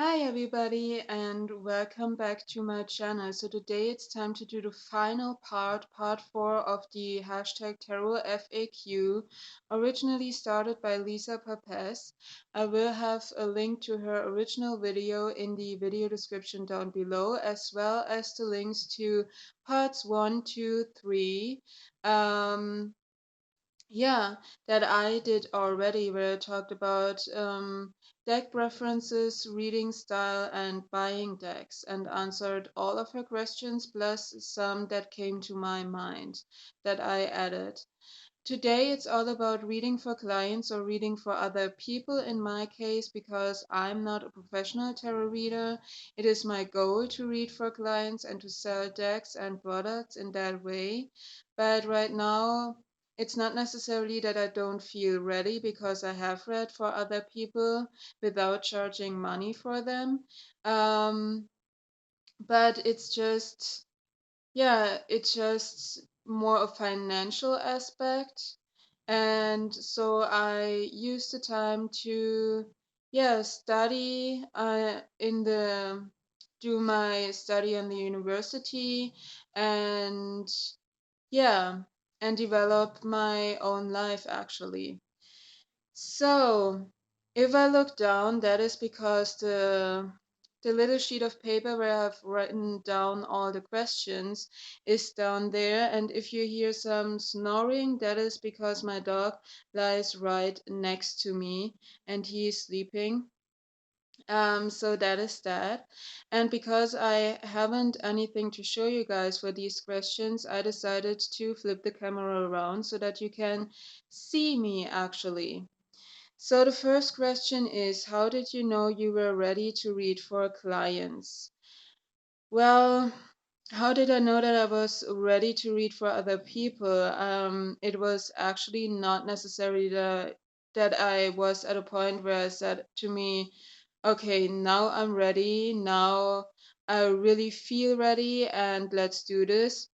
Hi everybody and welcome back to my channel. So today it's time to do the final part 4 of the hashtag tarot FAQ, originally started by Lisa Papez. I will have a link to her original video in the video description down below, as well as the links to parts 1, 2, 3. Um, yeah, that I did already, where I talked about deck preferences, reading style, and buying decks, and answered all of her questions, plus some that came to my mind that I added. Today, it's all about reading for clients or reading for other people in my case, because I'm not a professional tarot reader. It is my goal to read for clients and to sell decks and products in that way. But right now, it's not necessarily that I don't feel ready, because I have read for other people without charging money for them. Um, but it's just more a financial aspect. And so I used the time to, study in the do my study in the university, and yeah, and develop my own life actually. So, if I look down, that is because the little sheet of paper where I've written down all the questions is down there. And if you hear some snoring, that is because my dog lies right next to me and he is sleeping. So that is that. And because I haven't anything to show you guys for these questions, I decided to flip the camera around so that you can see me actually. So the first question is, how did you know you were ready to read for clients? Well, how did I know that I was ready to read for other people? It was actually not necessarily that I was at a point where I said to me, okay, now I'm ready. Now I really feel ready and let's do this.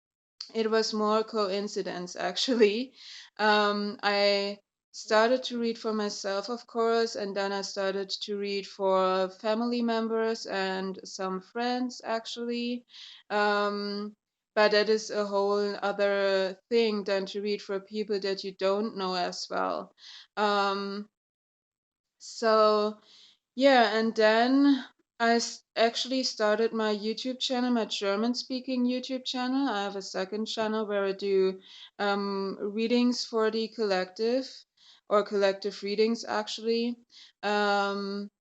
It was more coincidence, actually. I started to read for myself, of course, and then I started to read for family members and some friends, actually. Um, but that is a whole other thing than to read for people that you don't know as well. Um, so yeah, and then actually started my YouTube channel, my German speaking YouTube channel. I have a second channel where I do readings for the collective, or collective readings actually, um,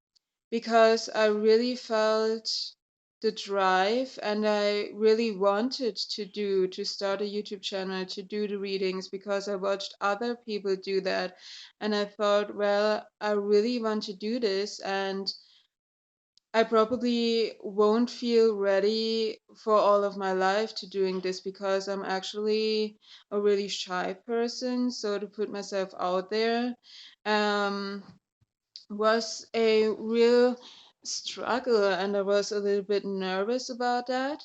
because I really felt the drive and I really wanted to start a YouTube channel to do the readings, because I watched other people do that and I thought, well, I really want to do this, and I probably won't feel ready for all of my life to doing this, because I'm actually a really shy person. So to put myself out there um, was a real struggle, and I was a little bit nervous about that.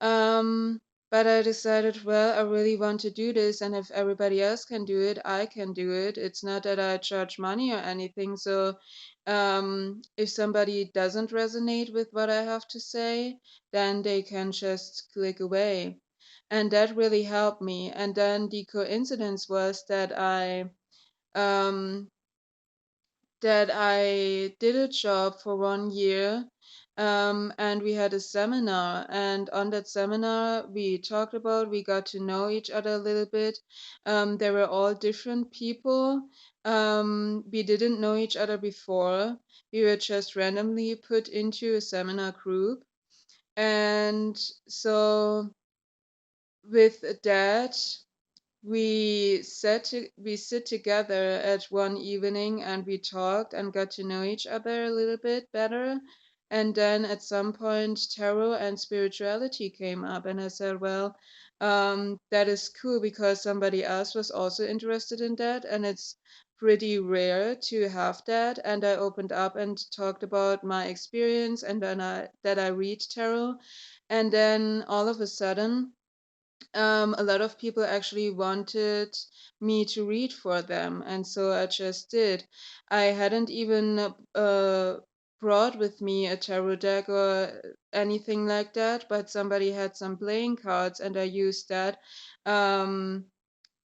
Um, but I decided, well, I really want to do this, and if everybody else can do it, I can do it. It's not that I charge money or anything. So, if somebody doesn't resonate with what I have to say, then they can just click away. And that really helped me. And then the coincidence was um, that I did a job for 1 year, and we had a seminar. And on that seminar, we got to know each other a little bit. They were all different people. We didn't know each other before. We were just randomly put into a seminar group. And so, with that, we sit together at one evening and we talked and got to know each other a little bit better. And then at some point, tarot and spirituality came up, and I said, well, that is cool, because somebody else was also interested in that, and it's pretty rare to have that. And I opened up and talked about my experience, and then I read tarot, and then all of a sudden, a lot of people actually wanted me to read for them, and so I just did. I hadn't even brought with me a tarot deck or anything like that, but somebody had some playing cards and I used that. Um,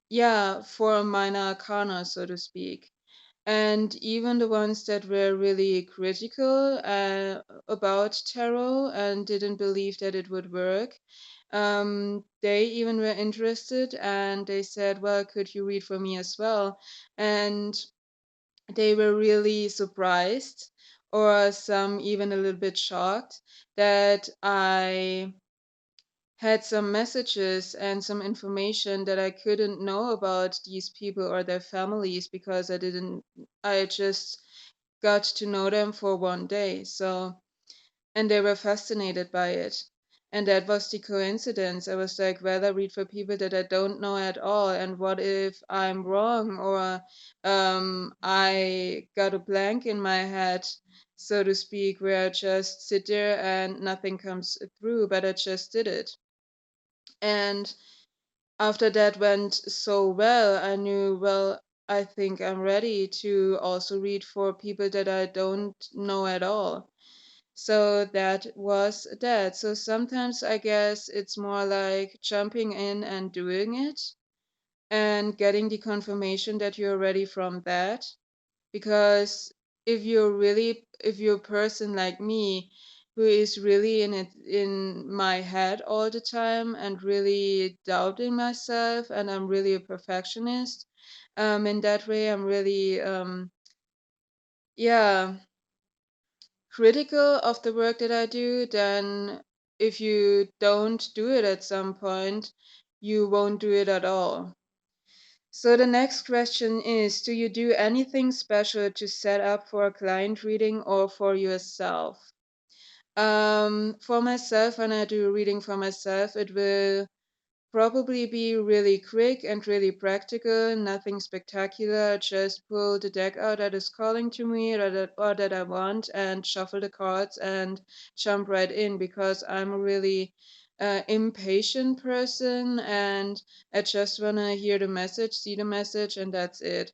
yeah, for a minor arcana, so to speak. And even the ones that were really critical about tarot and didn't believe that it would work, they even were interested and they said, well, could you read for me as well? And they were really surprised, or some even a little bit shocked, that I had some messages and some information that I couldn't know about these people or their families because I just got to know them for one day. So, and they were fascinated by it. And that was the coincidence. I was like, well, I read for people that I don't know at all. And what if I'm wrong or I got a blank in my head, so to speak, where I just sit there and nothing comes through, but I just did it. And after that went so well, I knew, well, I think I'm ready to also read for people that I don't know at all. So that was that. So sometimes I guess it's more like jumping in and doing it and getting the confirmation that you're ready from that. Because if you're a person like me who is really in my head all the time and really doubting myself, and I'm really a perfectionist, in that way I'm really yeah, critical of the work that I do, then if you don't do it at some point, you won't do it at all. So the next question is, do you do anything special to set up for a client reading or for yourself? For myself, when I do a reading for myself, it will probably be really quick and really practical, nothing spectacular. Just pull the deck out that is calling to me or that I want and shuffle the cards and jump right in because I'm a really impatient person and I just want to hear the message, see the message, and that's it.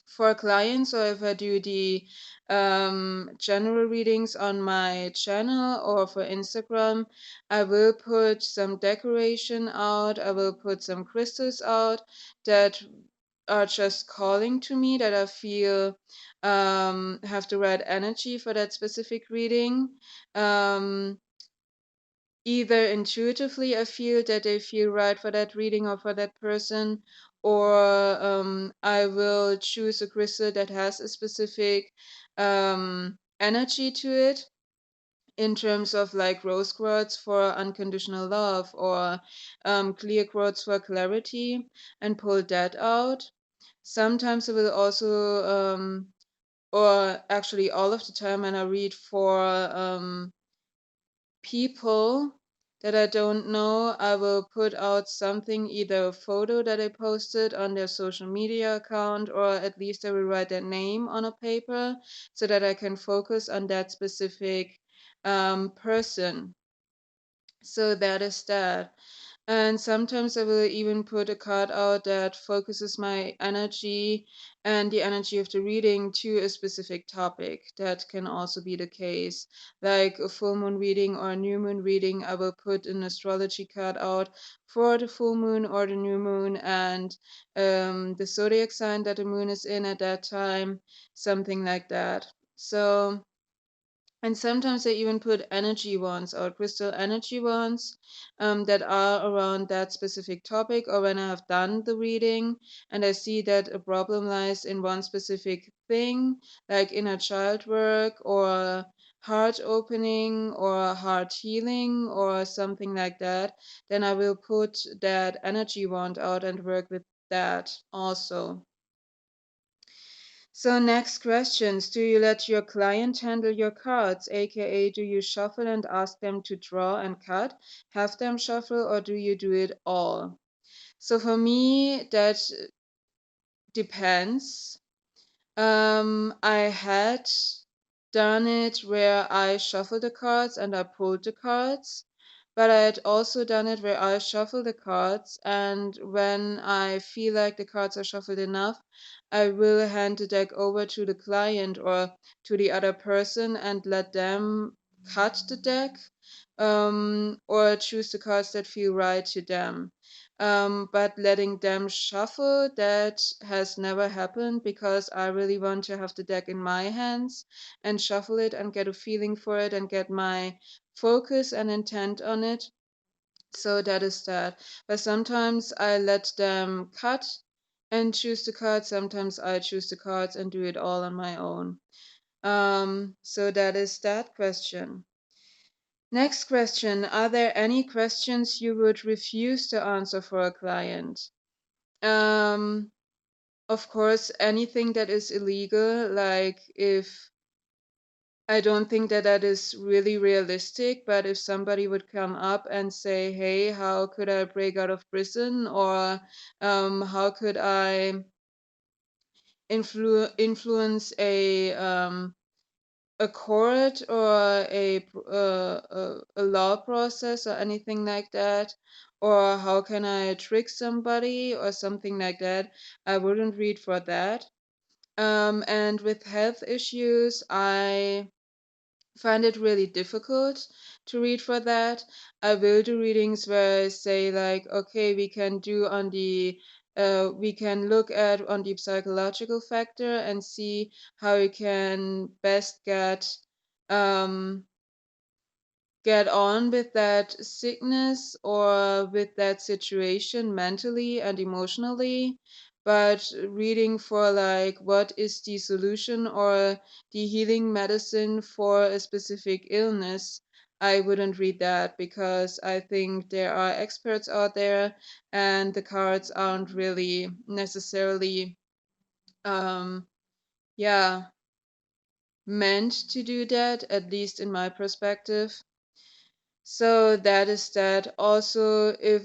For clients, or if I do the general readings on my channel or for Instagram, I will put some decoration out. I will put some crystals out that are just calling to me, that I feel have the right energy for that specific reading. Um, Either intuitively I feel that they feel right for that reading or for that person, or I will choose a crystal that has a specific energy to it, in terms of like rose quartz for unconditional love, or clear quartz for clarity, and pull that out. Sometimes I will also, or actually all of the time when I read for people that I don't know, I will put out something, either a photo that I posted on their social media account, or at least I will write their name on a paper so that I can focus on that specific person. So that is that. And sometimes I will even put a card out that focuses my energy and the energy of the reading to a specific topic. That can also be the case. Like a full moon reading or a new moon reading, I will put an astrology card out for the full moon or the new moon and the zodiac sign that the moon is in at that time, something like that. So, and sometimes I even put energy wands or crystal energy wands that are around that specific topic, or when I have done the reading and I see that a problem lies in one specific thing, like inner child work or heart opening or heart healing or something like that, then I will put that energy wand out and work with that also. So next questions. Do you let your client handle your cards, aka do you shuffle and ask them to draw and cut, have them shuffle, or do you do it all? So for me, that depends. I had done it where I shuffled the cards and I pulled the cards, But I had also done it where I shuffle the cards, and when I feel like the cards are shuffled enough, I will hand the deck over to the client or to the other person and let them cut the deck, or choose the cards that feel right to them. But letting them shuffle, that has never happened because I really want to have the deck in my hands and shuffle it and get a feeling for it and get my focus and intent on it. So that is that. But sometimes I let them cut and choose the cards. Sometimes I choose the cards and do it all on my own. So that is that question. Next question. Are there any questions you would refuse to answer for a client? Um, of course, anything that is illegal, like if I don't think that that is really realistic, but if somebody would come up and say, "Hey, how could I break out of prison?" or "How could I influence a court or a law process or anything like that, or how can I trick somebody or something like that," I wouldn't read for that. And with health issues, I find it really difficult to read for that. I will do readings where I say like, okay, we can look at on the psychological factor and see how we can best um get on with that sickness or with that situation mentally and emotionally. But reading for like what is the solution or the healing medicine for a specific illness, I wouldn't read that because I think there are experts out there and the cards aren't really necessarily um yeah meant to do that, at least in my perspective. So that is that. Also, if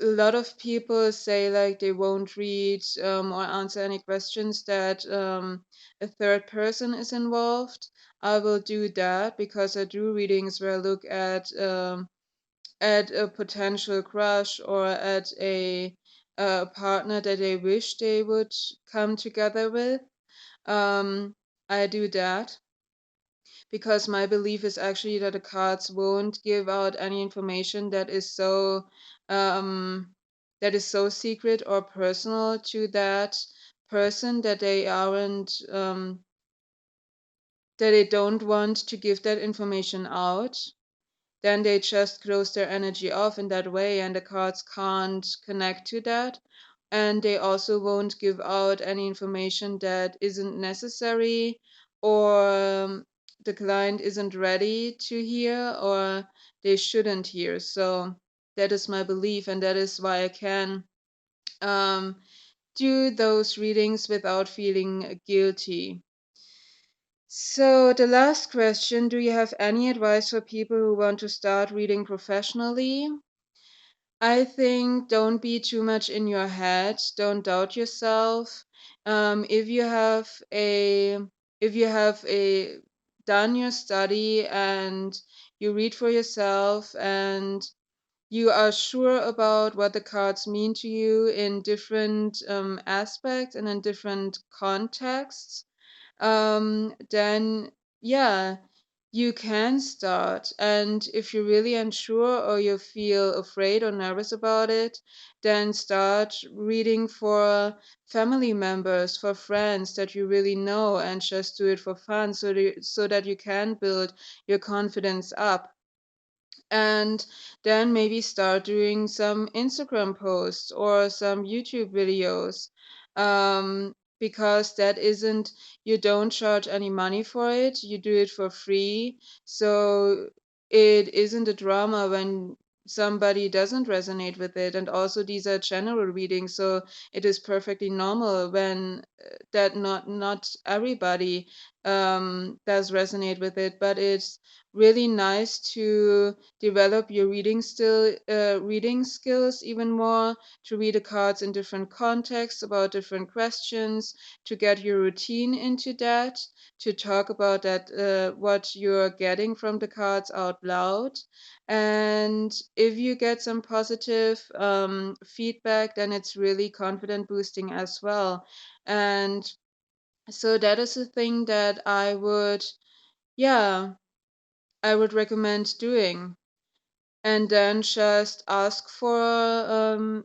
a lot of people say like they won't read or answer any questions that a third person is involved, I will do that because I do readings where I look at a potential crush or at a partner that they wish they would come together with. I do that because my belief is actually that the cards won't give out any information um, that is so secret or personal to that person that they don't want to give that information out. Then they just close their energy off in that way, and the cards can't connect to that. And they also won't give out any information that isn't necessary or the client isn't ready to hear or they shouldn't hear. So that is my belief, and that is why I can um, do those readings without feeling guilty. So, the last question. Do you have any advice for people who want to start reading professionally? I think don't be too much in your head. Don't doubt yourself. If you have a done your study and you read for yourself and you are sure about what the cards mean to you in different aspects and in different contexts, then yeah, you can start. And if you're really unsure or you feel afraid or nervous about it, then start reading for family members, for friends that you really know, and just do it for fun so that you can build your confidence up. And then maybe start doing some Instagram posts or some YouTube videos. Because that isn't, you don't charge any money for it, you do it for free. So it isn't a drama when somebody doesn't resonate with it. And also, these are general readings, so it is perfectly normal when that not everybody does resonate with it, but it's really nice to develop your reading skills even more, to read the cards in different contexts about different questions, to get your routine into that, to talk about that what you're getting from the cards out loud. And if you get some positive feedback, then it's really confident boosting as well. And so that is a thing that yeah, I would recommend doing. And then just ask for,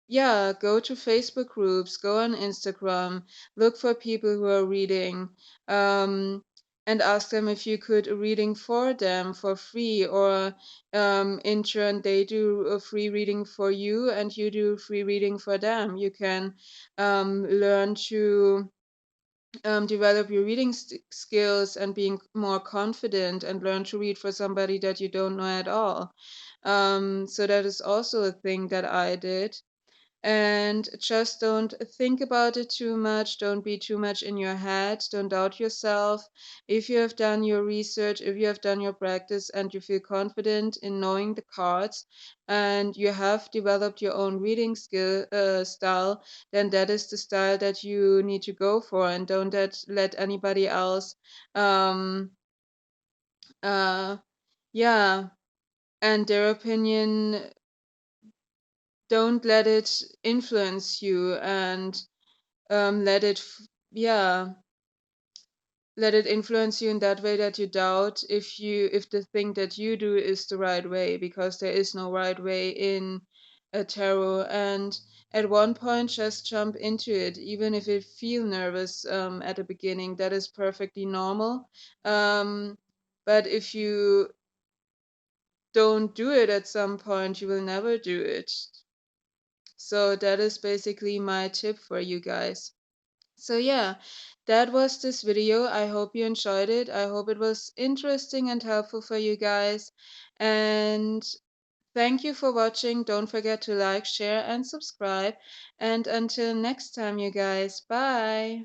yeah, go to Facebook groups, go on Instagram, look for people who are reading, and ask them if you could a reading for them for free, or in turn, they do a free reading for you and you do free reading for them. You can learn to develop your reading skills and being more confident and learn to read for somebody that you don't know at all. So that is also a thing that I did. And just don't think about it too much. Don't be too much in your head. Don't doubt yourself. If you have done your research, if you have done your practice, and you feel confident in knowing the cards, and you have developed your own reading style, then that is the style that you need to go for, and don't let anybody else, um, uh, yeah, and their opinion, don't let it influence you, and let it yeah, let it influence you in that way that you doubt if the thing that you do is the right way, because there is no right way in a tarot. And at one point, just jump into it, even if you feel nervous at the beginning. That is perfectly normal. But if you don't do it at some point, you will never do it. So that is basically my tip for you guys. So yeah, that was this video. I hope you enjoyed it. I hope it was interesting and helpful for you guys. And thank you for watching. Don't forget to like, share, and subscribe. And until next time, you guys, bye.